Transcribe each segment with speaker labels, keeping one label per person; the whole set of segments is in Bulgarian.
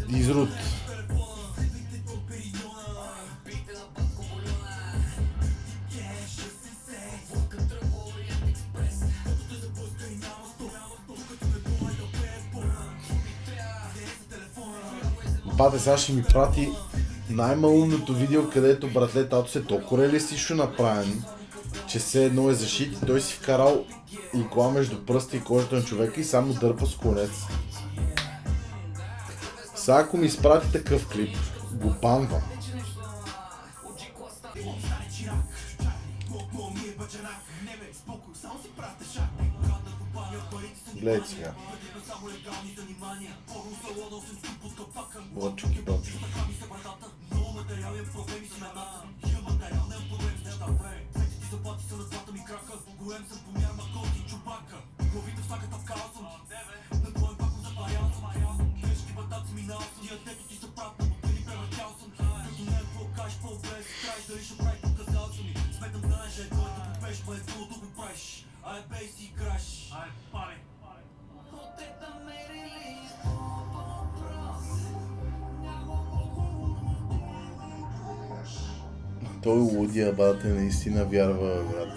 Speaker 1: Изрут. Бате, сега ще ми прати най-малумното видео, където братле тато се толкова реалистично направен, че все едно е защит и той си вкарал игла между пръста и кожата на човека и само дърпа с конец. Сега ако ми изпрати такъв клип, го банвам. Гледайте сега. Бочуки. Той лудия бате наистина вярва, брат.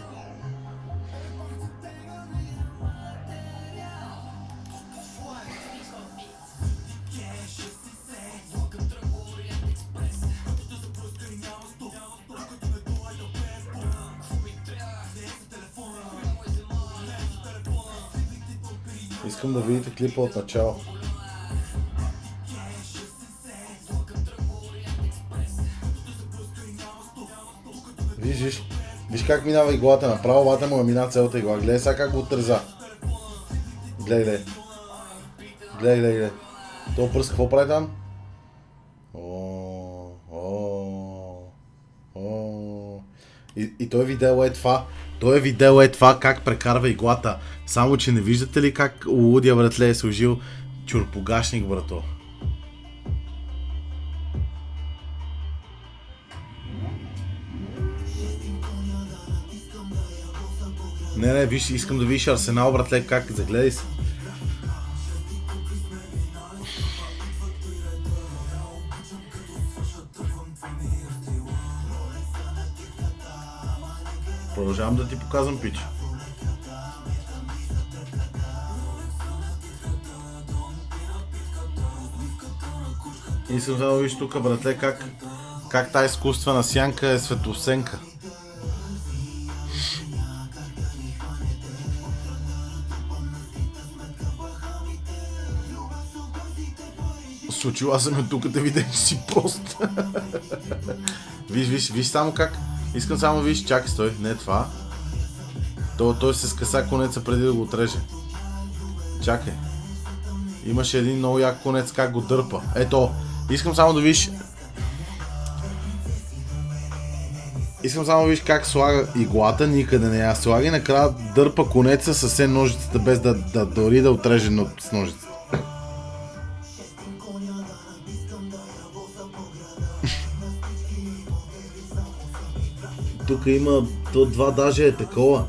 Speaker 1: Искам да видите клипа от начало. Виж как минава иглата, направо вата му мина цялата игла. Гледай сега как го отреза. Гледай. То пръст какво прави там? И той видео е това. Как прекарва иглата. Само че не виждате ли как лудия братле е служил чурпогашник, брато. Не, виж, искам да видиш Арсенал, братле, как загледай се. Продължавам да ти показвам, пич. Искам да видиш тук, братле, как тази изкуствена сянка е светосенка. Случила съм тук да видиш си прост. Виж само как. Искам само да видиш, чакай, стой, не е това. Той се скъса конеца преди да го отреже. Чакай. Имаше един много як конец, как го дърпа. Ето, искам само да видиш. Искам само да видиш как слага иглата, никъде не я слага и накрая дърпа конеца съвсем ножицата, без дори да отреже с ножицата. Тук има, това даже е такова.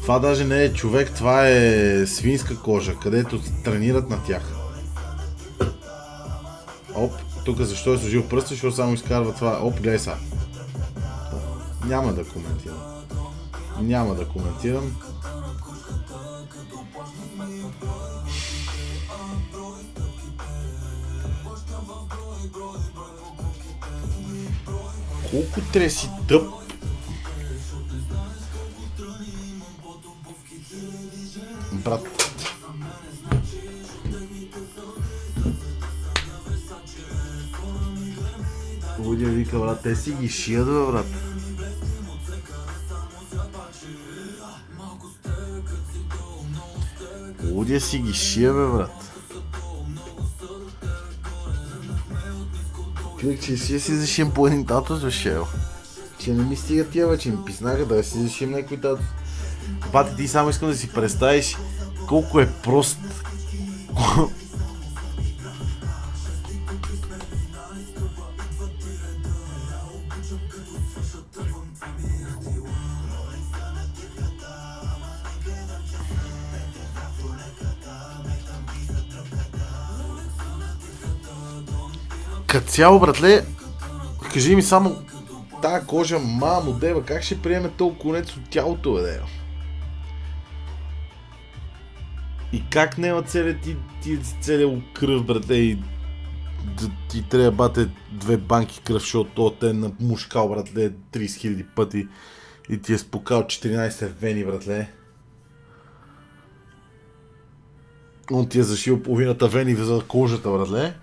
Speaker 1: Това даже не е човек, това е свинска кожа, където тренират на тях. Оп, тук защо е сложил пръста, защото само изкарва това. Оп, гледай сега. Няма да коментирам. Колко треси тъп. Брат. Лудия вика, брат, те си ги шият, бе, брат. Лудия си ги шия, бе, брат. Човек, че си зашием по един татус, бе, шел. Че не ми стига тия, бе, че ми писнаха да си зашием някой татус. Бате, ти само искам да си представиш колко е прост. Като цяло, братле, кажи ми само, тая кожа, мамо, дева, как ще приеме толкова конец от тялото, бе, дева? И как няма целият кръв, братле, и ти трябва бате 2 банки кръв, защото те на мушкал, братле, 30 000 пъти и ти е спукал 14 вени, братле. Он ти е зашил половината вени за кожата, братле.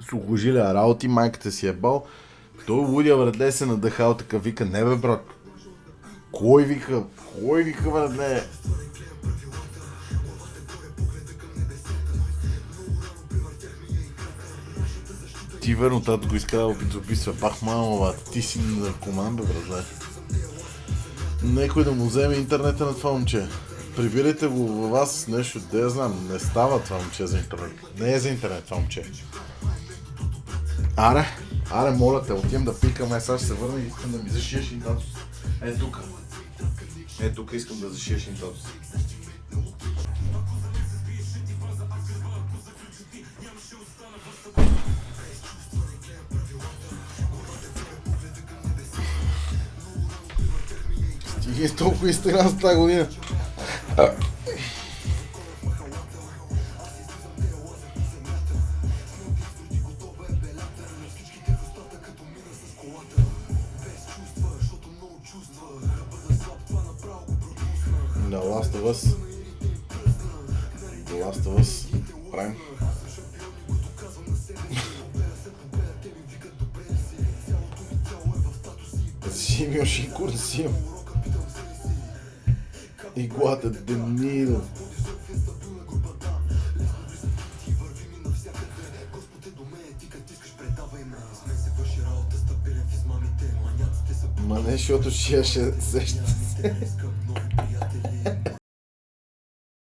Speaker 1: Сухожилия работи, майката си е бал. Той лудия, братле, се надъхал така, вика, не бе, брат. Кой вика, братле? Ти верно, тато го изкара да описва. Бах, мамо, бат, ти си наркоман, бе, братле. Некой да му вземе интернета на това момче. Прибирайте го във вас нещо, да я знам, не става това момче за интернет. Не е за интернет това момче. Аре, моля те, отивам да пикам, сега ще се върна и искам да ми зашиеш интатус. Тук искам да зашиеш интатус. Стиги с толкова Инстаграм за тази година. The Last of Us. Правим. Зими Ошикур, зим. Иглата Денидо. Ма не, защото ще сеща се.